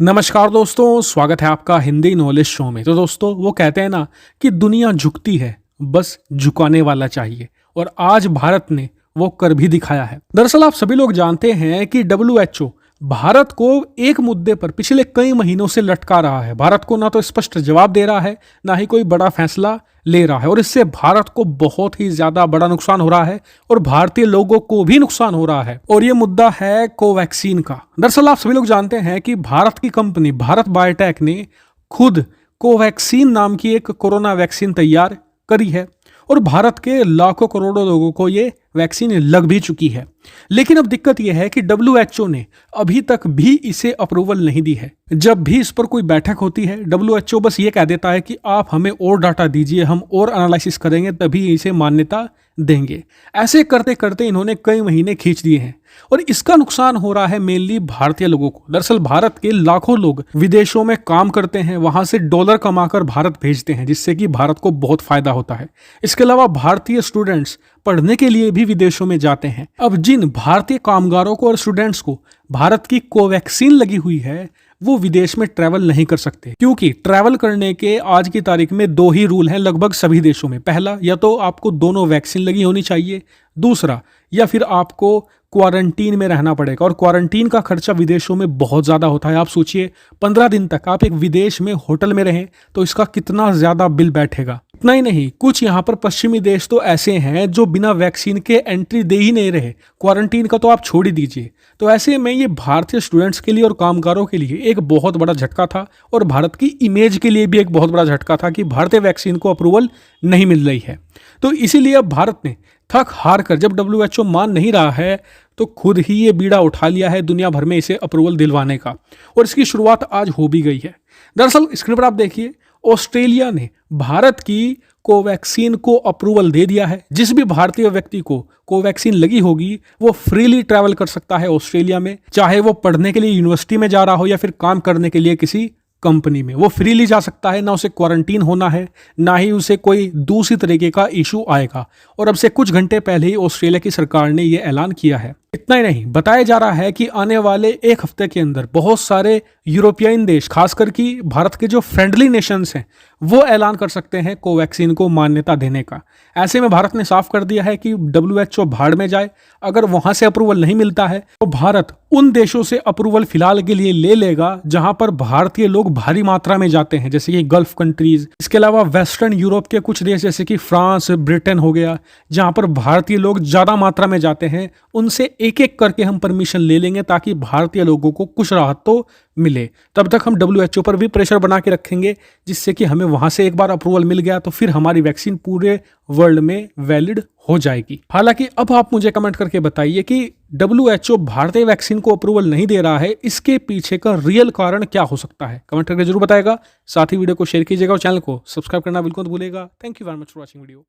नमस्कार दोस्तों, स्वागत है आपका हिंदी नॉलेज शो में। तो दोस्तों, वो कहते हैं ना कि दुनिया झुकती है, बस झुकाने वाला चाहिए। और आज भारत ने वो कर भी दिखाया है। दरअसल आप सभी लोग जानते हैं कि WHO भारत को एक मुद्दे पर पिछले कई महीनों से लटका रहा है। भारत को ना तो स्पष्ट जवाब दे रहा है, ना ही कोई बड़ा फैसला ले रहा है, और इससे भारत को बहुत ही ज्यादा बड़ा नुकसान हो रहा है और भारतीय लोगों को भी नुकसान हो रहा है। और ये मुद्दा है कोवैक्सीन का। दरअसल आप सभी लोग जानते हैं कि भारत की कंपनी भारत बायोटेक ने खुद कोवैक्सीन नाम की एक कोरोना वैक्सीन तैयार करी है और भारत के लाखों करोड़ों लोगों को ये वैक्सीन लग भी चुकी है। लेकिन अब दिक्कत यह है कि WHO ने अभी तक भी इसे अप्रूवल नहीं दी है। जब भी इस पर कोई बैठक होती है, WHO बस ये कह देता है कि आप हमें और डाटा दीजिए, हम और एनालिसिस करेंगे, तभी इसे मान्यता देंगे। ऐसे करते करते इन्होंने कई महीने खींच दिए हैं और इसका नुकसान हो रहा है मेनली भारतीय लोगों को। दरअसल भारत के लाखों लोग विदेशों में काम करते हैं, वहां से डॉलर कमाकर भारत भेजते हैं, जिससे कि भारत को बहुत फायदा होता है। इसके अलावा भारतीय स्टूडेंट्स पढ़ने के लिए भी विदेशों में जाते हैं। अब जिन भारतीय कामगारों को और स्टूडेंट्स को भारत की कोवैक्सीन लगी हुई है, वो विदेश में ट्रैवल नहीं कर सकते, क्योंकि ट्रैवल करने के आज की तारीख में दो ही रूल हैं लगभग सभी देशों में। पहला, या तो आपको दोनों वैक्सीन लगी होनी चाहिए, दूसरा या फिर आपको क्वारंटीन में रहना पड़ेगा। और क्वारंटीन का खर्चा विदेशों में बहुत ज़्यादा होता है। आप सोचिए, 15 दिन तक आप एक विदेश में होटल में रहें तो इसका कितना ज़्यादा बिल बैठेगा। इतना ही नहीं, कुछ यहाँ पर पश्चिमी देश तो ऐसे हैं जो बिना वैक्सीन के एंट्री दे ही नहीं रहे, क्वारंटीन का तो आप छोड़ ही दीजिए। तो ऐसे में ये भारतीय स्टूडेंट्स के लिए और कामगारों के लिए एक बहुत बड़ा झटका था, और भारत की इमेज के लिए भी एक बहुत बड़ा झटका था कि भारतीय वैक्सीन को अप्रूवल नहीं मिल रही है। तो इसीलिए अब भारत ने थक हार कर, जब WHO मान नहीं रहा है, तो खुद ही ये बीड़ा उठा लिया है दुनिया भर में इसे अप्रूवल दिलवाने का, और इसकी शुरुआत आज हो भी गई है। दरअसल स्क्रीन पर आप देखिए, ऑस्ट्रेलिया ने भारत की कोवैक्सीन को अप्रूवल दे दिया है। जिस भी भारतीय व्यक्ति को कोवैक्सीन लगी होगी वो फ्रीली ट्रैवल कर सकता है ऑस्ट्रेलिया में, चाहे वो पढ़ने के लिए यूनिवर्सिटी में जा रहा हो या फिर काम करने के लिए किसी कंपनी में। वो फ्रीली जा सकता है, ना उसे क्वारंटीन होना है, ना ही उसे कोई दूसरी तरीके का इशू आएगा। और अब से कुछ घंटे पहले ही ऑस्ट्रेलिया की सरकार ने यह ऐलान किया है। इतना ही नहीं, बताया जा रहा है कि आने वाले एक हफ्ते के अंदर बहुत सारे यूरोपियन देश, खासकर कि भारत के जो फ्रेंडली नेशंस हैं, वो ऐलान कर सकते हैं कोवैक्सीन को मान्यता देने का। ऐसे में भारत ने साफ कर दिया है कि WHO भाड़ में जाए, अगर वहां से अप्रूवल नहीं मिलता है तो भारत उन देशों से अप्रूवल फिलहाल के लिए ले लेगा जहां पर भारतीय लोग भारी मात्रा में जाते हैं, जैसे कि गल्फ कंट्रीज। इसके अलावा वेस्टर्न यूरोप के कुछ देश जैसे कि फ्रांस, ब्रिटेन हो गया, जहां पर भारतीय लोग ज्यादा मात्रा में जाते हैं, उनसे एक एक करके हम परमिशन ले लेंगे ताकि भारतीय लोगों को कुछ राहत तो मिले। तब तक हम WHO पर भी प्रेशर बना के रखेंगे, जिससे कि हमें वहां से एक बार अप्रूवल मिल गया तो फिर हमारी वैक्सीन पूरे वर्ल्ड में वैलिड हो जाएगी। हालांकि अब आप मुझे कमेंट करके बताइए कि WHO भारतीय वैक्सीन को अप्रूवल नहीं दे रहा है, इसके पीछे का रियल कारण क्या हो सकता है? कमेंट करके जरूर बताएगा। साथ ही वीडियो को शेयर कीजिएगा और चैनल को सब्सक्राइब करना बिल्कुल मत भूलिएगा। Thank you very much for watching video.